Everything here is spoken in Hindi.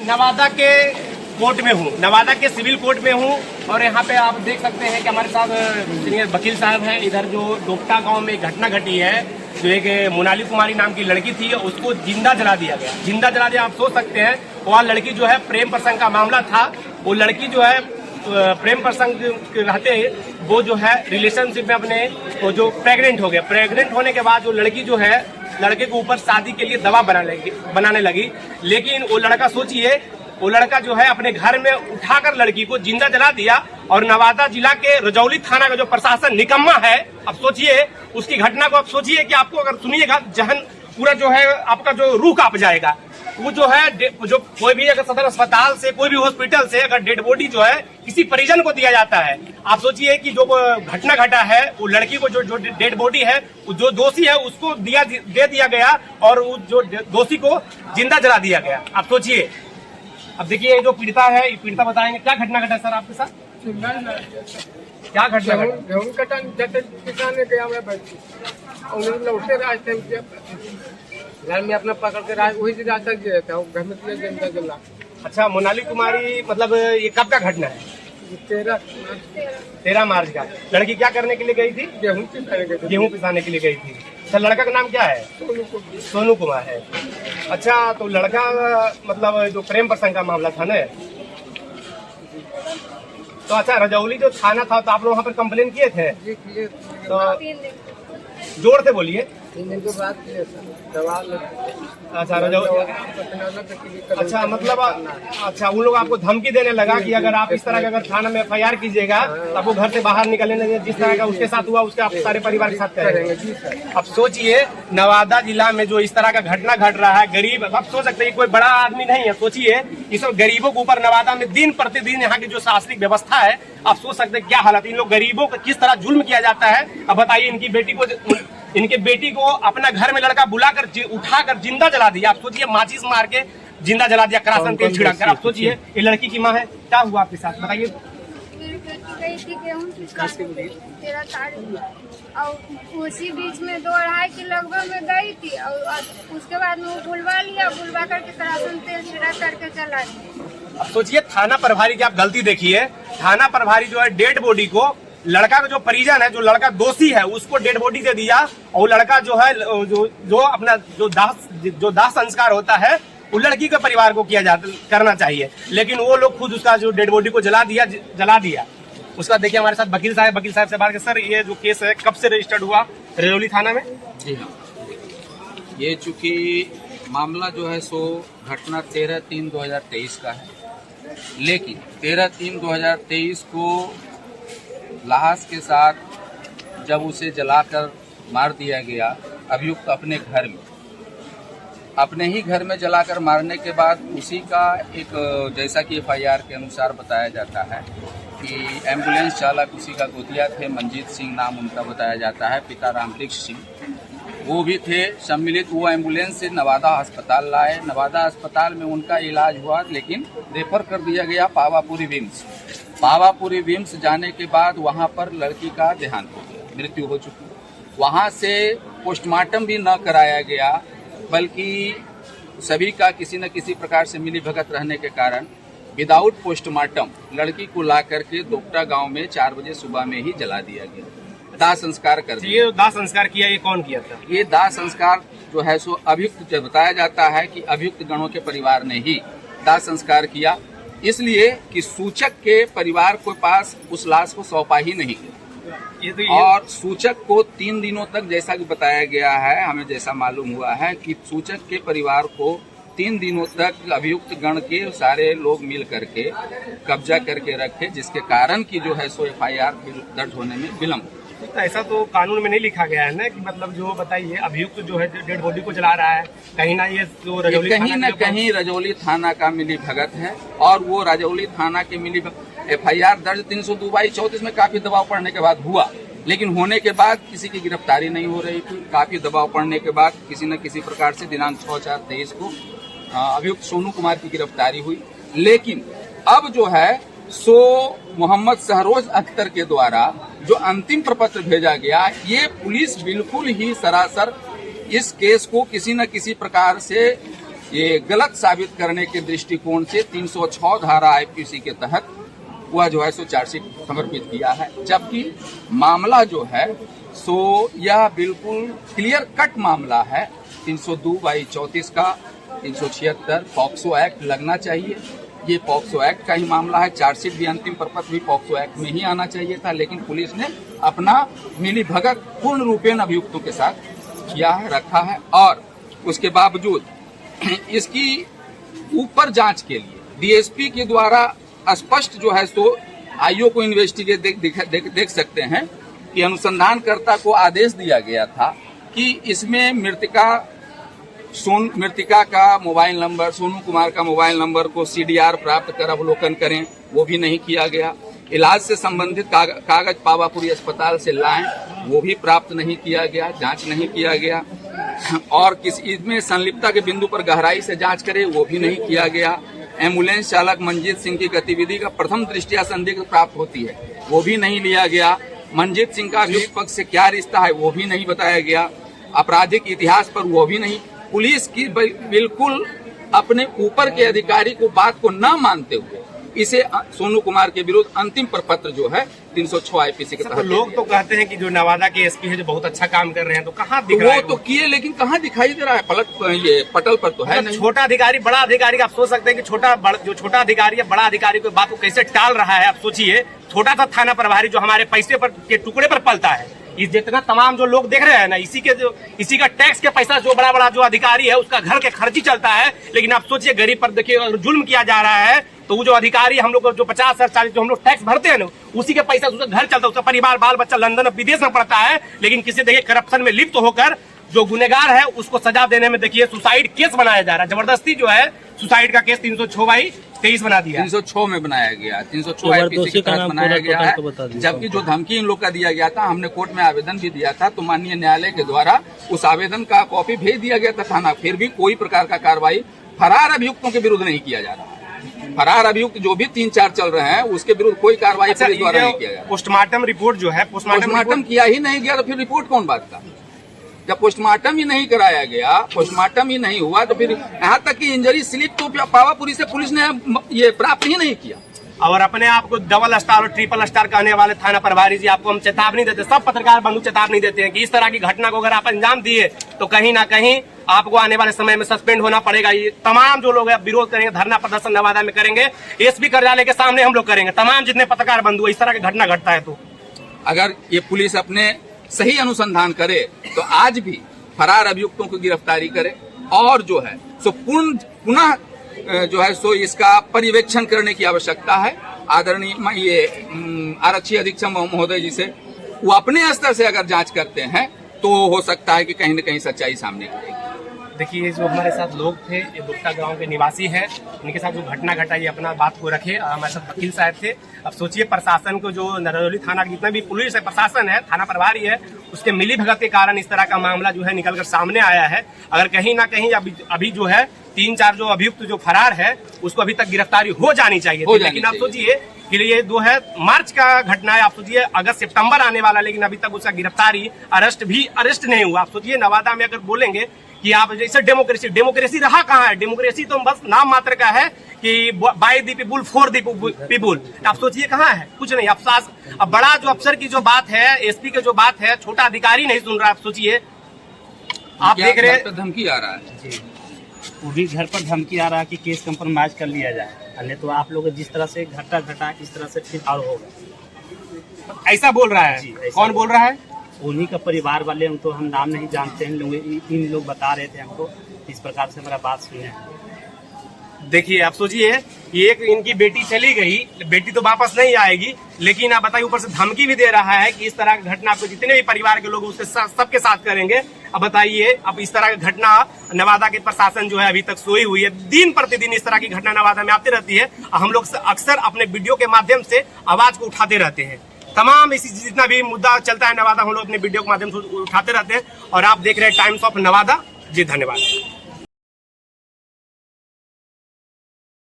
नवादा के कोर्ट में हूँ, नवादा के सिविल कोर्ट में हूँ और यहाँ पे आप देख सकते हैं कि हमारे साथ सीनियर वकील साहब हैं। इधर जो डोपटा गांव में एक घटना घटी है, जो एक मोनाली कुमारी नाम की लड़की थी, उसको जिंदा जला दिया गया। जिंदा जला दिया, आप सोच सकते हैं। वह लड़की जो है प्रेम प्रसंग का मामला था। वो लड़की जो है प्रेम प्रसंग रहते वो जो है रिलेशनशिप में अपने वो जो प्रेग्नेंट हो गया। प्रेग्नेंट होने के बाद जो लड़की जो है लड़के के ऊपर शादी के लिए दवा बनाने लगी। लेकिन वो लड़का, सोचिए, वो लड़का जो है अपने घर में उठाकर लड़की को जिंदा जला दिया। और नवादा जिला के रजौली थाना का जो प्रशासन निकम्मा है, अब सोचिए उसकी घटना को, आप सोचिए कि आपको अगर सुनिएगा जहन पूरा जो है आपका जो रूह कांप जाएगा। वो जो है जो कोई भी अगर सदर अस्पताल से, कोई भी हॉस्पिटल से अगर डेड बॉडी जो है किसी परिजन को दिया जाता है, आप सोचिए कि जो घटना घटा है वो लड़की को जो डेड बॉडी है, जो दोषी है उसको दे दिया गया और जो दोषी को जिंदा जला दिया गया। आप सोचिए। अब देखिए जो पीड़िता है, पीड़िता बताएंगे क्या घटना घटा सर आपके साथ, क्या घटना घर में अपना पकड़ के वही से रास्ता गया था, घर में जिंदा जला। अच्छा, मोनाली कुमारी, मतलब ये कब का घटना है? 13 मार्च का। लड़की क्या करने के लिए गई थी? गेहूं पिसाने के लिए गई थी। अच्छा, लड़का का नाम क्या है? सोनू कुमार है। अच्छा, तो लड़का मतलब जो प्रेम प्रसंग का मामला था ना, तो अच्छा रजौली जो थाना था, तो आप लोग वहाँ पर कंप्लेन किए थे? तो जोर से बोलिए। 3 दिन के बाद दवा। अच्छा अच्छा, मतलब अच्छा उन लोग आपको धमकी देने लगा कि अगर आप इस तरह का अगर थाना में FIR कीजिएगा तो आपको घर से बाहर निकलने लगे, जिस तरह का उसके साथ हुआ उसके आप सारे परिवार के साथ करेंगे। अब सोचिए नवादा जिला में जो इस तरह का घटना घट रहा है, गरीब, आप सोच सकते हैं कोई बड़ा आदमी नहीं है। सोचिए इस गरीबों के ऊपर नवादा में दिन प्रतिदिन यहाँ की जो शासनिक व्यवस्था है, आप सोच सकते हैं क्या हालत, इन लोग गरीबों को किस तरह जुल्म किया जाता है। अब बताइए, इनके बेटी को अपना घर में लड़का बुलाकर उठाकर जिंदा जला दिया। आप सोचिए, माचिस मार के जिंदा जला दिया, करासन तेल छिड़क। आप सोचिए, ये लड़की की माँ है, क्या हुआ आपके साथ बताइए। मेरी बेटी गई थी गेहूं पिसाने 13 तारीख, और उसी बीच में 2-2.5 के लगभग में गई थी, और उसके बाद में वो बुलवा लिया, बुलवा करके करासन तेल छिड़क करके चला दिया। अब सोचिए, थाना प्रभारी की आप गलती देखिए। थाना प्रभारी जो है डेड बॉडी को, लड़का का जो परिजन है, जो लड़का दोषी है, उसको डेड बॉडी दे दिया। और लड़का जो है जो अपना जो दाह संस्कार होता है वो लड़की के परिवार को करना चाहिए। लेकिन वो लोग खुद उसका जो डेड बॉडी को जला दिया। उसका देखिए हमारे साथ वकील साहब से बात कर। सर, ये जो केस है कब से रजिस्टर्ड हुआ रजौली थाना में? जी हाँ, ये चूंकि मामला जो है सो घटना 13/3/2023 का है, लेकिन 13/3/2023 को लाश के साथ जब उसे जलाकर मार दिया गया, अभियुक्त अपने ही घर में जलाकर मारने के बाद उसी का एक, जैसा कि FIR के अनुसार बताया जाता है कि एम्बुलेंस चालक उसी का गोतिया थे, मंजीत सिंह नाम उनका बताया जाता है, पिता रामवृक्ष सिंह, वो भी थे सम्मिलित। वो एम्बुलेंस से नवादा अस्पताल लाए, नवादा अस्पताल में उनका इलाज हुआ, लेकिन रेफर कर दिया गया पावापुरी विम्स जाने के बाद वहां पर लड़की का देहांत हो गया, मृत्यु हो चुकी। वहां से पोस्टमार्टम भी न कराया गया, बल्कि सभी का किसी न किसी प्रकार से मिलीभगत रहने के कारण विदाउट पोस्टमार्टम लड़की को ला करके दोपटा गांव में 4 बजे सुबह में ही जला दिया गया, दाह संस्कार कर दिया। ये दाह संस्कार किया, ये कौन किया था? ये दाह संस्कार जो है सो अभियुक्त, बताया जाता है कि अभियुक्त गणों के परिवार ने ही दाह संस्कार किया, इसलिए कि सूचक के परिवार के पास उस लाश को सौंपा ही नहीं। और सूचक को 3 दिनों तक, जैसा कि बताया गया है, हमें जैसा मालूम हुआ है कि सूचक के परिवार को 3 दिनों तक अभियुक्त गण के सारे लोग मिल करके कब्जा करके रखे, जिसके कारण की जो है सो FIR दर्ज होने में विलम्ब। तो ऐसा तो कानून में नहीं लिखा गया है ना कि मतलब जो बताइए अभियुक्त जो है डेड बॉडी को जला रहा है, कहीं ना ये जो रजौली कहीं न कहीं रजौली थाना का मिलीभगत है। और वो रजौली थाना के FIR दर्ज 302/34 में काफी दबाव पड़ने के बाद हुआ, लेकिन होने के बाद किसी की गिरफ्तारी नहीं हो रही थी। काफी दबाव पड़ने के बाद किसी न किसी प्रकार से दिनांक 6/4/23 को अभियुक्त सोनू कुमार की गिरफ्तारी हुई। लेकिन अब जो है सो मोहम्मद शहरोज अख्तर के द्वारा जो अंतिम प्रपत्र भेजा गया, ये पुलिस बिल्कुल ही सरासर इस केस को किसी न किसी प्रकार से ये गलत साबित करने के दृष्टिकोण से 306 धारा आईपीसी के तहत वह जो है सो चार्जशीट समर्पित किया है। जबकि मामला जो है सो यह बिल्कुल क्लियर कट मामला है। 302/34 का 376 पॉक्सो एक्ट लगना चाहिए। ये पॉक्सो एक्ट का ही मामला है। चार्जशीट भी अंतिम प्रपत्र भी पॉक्सो एक्ट में ही आना चाहिए था, लेकिन पुलिस ने अपना मिलीभगत पूर्ण रूपेण अभियुक्तों के साथ किया है, रखा है। और उसके बावजूद इसकी ऊपर जांच के लिए डीएसपी के द्वारा स्पष्ट जो है सो आईओ को इन्वेस्टिगेट देख सकते हैं कि अनुसंधानकर्ता को आदेश दिया गया था कि इसमें मृतिका का मोबाइल नंबर, सोनू कुमार का मोबाइल नंबर को सीडीआर प्राप्त कर अवलोकन करें, वो भी नहीं किया गया। इलाज से संबंधित कागज पावापुरी अस्पताल से लाएं, वो भी प्राप्त नहीं किया गया, जांच नहीं किया गया। और किसी इसमें संलिप्तता के बिंदु पर गहराई से जांच करें, वो भी नहीं किया गया। एम्बुलेंस चालक मंजीत सिंह की गतिविधि का प्रथम दृष्टया संदिग्ध प्राप्त होती है, वो भी नहीं लिया गया। मंजीत सिंह का अभियुक्त पक्ष से क्या रिश्ता है, वो भी नहीं बताया गया। आपराधिक इतिहास पर वो भी नहीं। पुलिस की बिल्कुल अपने ऊपर के अधिकारी को बात को न मानते हुए इसे सोनू कुमार के विरुद्ध अंतिम प्रपत्र जो है 306 आईपीसी के तहत। लोग तो कहते हैं कि जो नवादा के एसपी है जो बहुत अच्छा काम कर रहे हैं, तो कहाँ दिख रहा है? वो तो किए, लेकिन कहाँ दिखाई दे रहा है? ये पटल पर तो है नहीं। छोटा अधिकारी बड़ा अधिकारी, आप सोच सकते हैं कि जो छोटा अधिकारी है बड़ा अधिकारी को बात को कैसे टाल रहा है। आप सोचिए, छोटा सा थाना प्रभारी जो हमारे पैसे पर के टुकड़े पर पलता है, इस जितना तमाम जो लोग देख रहे हैं ना, इसी का टैक्स के पैसा जो बड़ा जो अधिकारी है उसका घर के खर्ची चलता है। लेकिन आप सोचिए, गरीब पर देखिए अगर जुल्म किया जा रहा है तो वो जो अधिकारी हम लोग को जो 50 और 40 जो हम लोग टैक्स भरते हैं ना, उसी के पैसा उसका घर चलता है, उसका परिवार बाल बच्चा लंदन विदेश में पड़ता है। लेकिन किसी देखिए करप्शन में लिप्त होकर जो गुनेगार है उसको सजा देने में देखिए सुसाइड केस बनाया जा रहा है। जबरदस्ती जो है सुसाइड का केस 306/23 बना दिया, 306 में बनाया गया, 306 आईपीसी के तहत बनाया गया है। जबकि जो धमकी इन लोग का दिया गया था, हमने कोर्ट में आवेदन भी दिया था, तो माननीय न्यायालय के द्वारा उस आवेदन का कॉपी भेज दिया गया था थाना। फिर भी कोई प्रकार का कार्रवाई फरार अभियुक्तों के विरुद्ध नहीं किया जा रहा। फरार अभियुक्त जो भी 3-4 चल रहे हैं उसके विरुद्ध कोई कार्रवाई पुलिस द्वारा नहीं किया गया। पोस्टमार्टम रिपोर्ट जो है, पोस्टमार्टम किया ही नहीं गया तो फिर रिपोर्ट कौन बात का? जब पोस्टमार्टम ही नहीं कराया गया, पोस्टमार्टम ही नहीं हुआ, तो फिर यहाँ तक कि इंजरी स्लिप तो पावापुरी से पुलिस ने ये प्राप्त ही नहीं किया। और अपने आप को डबल स्टार और ट्रिपल स्टार कहने वाले थाना प्रभारी जी, आपको हम चेतावनी देते, सब पत्रकार बंधु चेतावनी देते हैं कि इस तरह की घटना को अगर आप अंजाम दिए तो कहीं ना कहीं आपको आने वाले समय में सस्पेंड होना पड़ेगा। ये तमाम जो लोग विरोध करेंगे, धरना प्रदर्शन नवादा में करेंगे, एसपी कार्यालय के सामने हम लोग करेंगे, तमाम जितने पत्रकार बंधु इस तरह की घटना घटता है। तो अगर ये पुलिस अपने सही अनुसंधान करे तो आज भी फरार अभियुक्तों की गिरफ्तारी करे और जो है सो पुनः जो है सो इसका पर्यवेक्षण करने की आवश्यकता है। आदरणीय ये आरक्षी अधीक्षक महोदय जी से वो अपने स्तर से अगर जांच करते हैं तो हो सकता है कि कहीं न कहीं सच्चाई सामने आएगी। देखिए, जो हमारे साथ लोग थे, ये दुपट्टा गांव के निवासी हैं, उनके साथ जो घटना घटा ये अपना बात को रखे। हमारे साथ वकील साहब थे। अब सोचिए, प्रशासन को जो नरौली थाना जितना भी पुलिस है, प्रशासन है, थाना प्रभारी है, उसके मिली भगत के कारण इस तरह का मामला जो है निकलकर सामने आया है। अगर कहीं ना कहीं अभी जो है 3-4 जो अभियुक्त जो फरार है उसको अभी तक गिरफ्तारी हो जानी चाहिए थी। लेकिन आप सोचिए कि ये जो है मार्च का घटना है, आप सोचिए अगस्त सितंबर आने वाला, लेकिन अभी तक उसका गिरफ्तारी अरेस्ट नहीं हुआ। आप सोचिए, नवादा में अगर बोलेंगे कि आप जैसे डेमोक्रेसी रहा कहाँ है? डेमोक्रेसी तो बस नाम मात्र का है कि by the people for the people. आप सोचिए कहाँ है? कुछ नहीं। अब बड़ा जो अफसर की जो बात है, एसपी की जो बात है, छोटा अधिकारी नहीं सुन रहा। आप सोचिए, आप देख रहे हैं धमकी आ रहा है, वो भी घर पर धमकी आ रहा है कि केस कंप्रोमाइज कर लिया जाए, नहीं तो आप लोग जिस तरह से घटा इस तरह से फिर और होगा। ऐसा बोल रहा है। कौन बोल रहा है? उन्हीं का परिवार वाले, हम तो हम नाम नहीं जानते हैं, इन लोग बता रहे थे हमको, इस प्रकार से हमारा बात सुने हैं। देखिए, आप सोचिए, एक इनकी बेटी चली गई, बेटी तो वापस नहीं आएगी, लेकिन आप बताइए ऊपर से धमकी भी दे रहा है कि इस तरह की घटना आपको जितने भी परिवार के लोग उसके सबके साथ करेंगे। अब बताइए, अब इस तरह की घटना नवादा के प्रशासन जो है अभी तक सोई हुई है। दिन प्रतिदिन इस तरह की घटना नवादा में आती रहती है। हम लोग अक्सर अपने वीडियो के माध्यम से आवाज को उठाते रहते हैं। तमाम इसी जितना भी मुद्दा चलता है नवादा, हम लोग अपने वीडियो के माध्यम से उठाते रहते हैं। और आप देख रहे हैं टाइम्स ऑफ नवादा जी। धन्यवाद।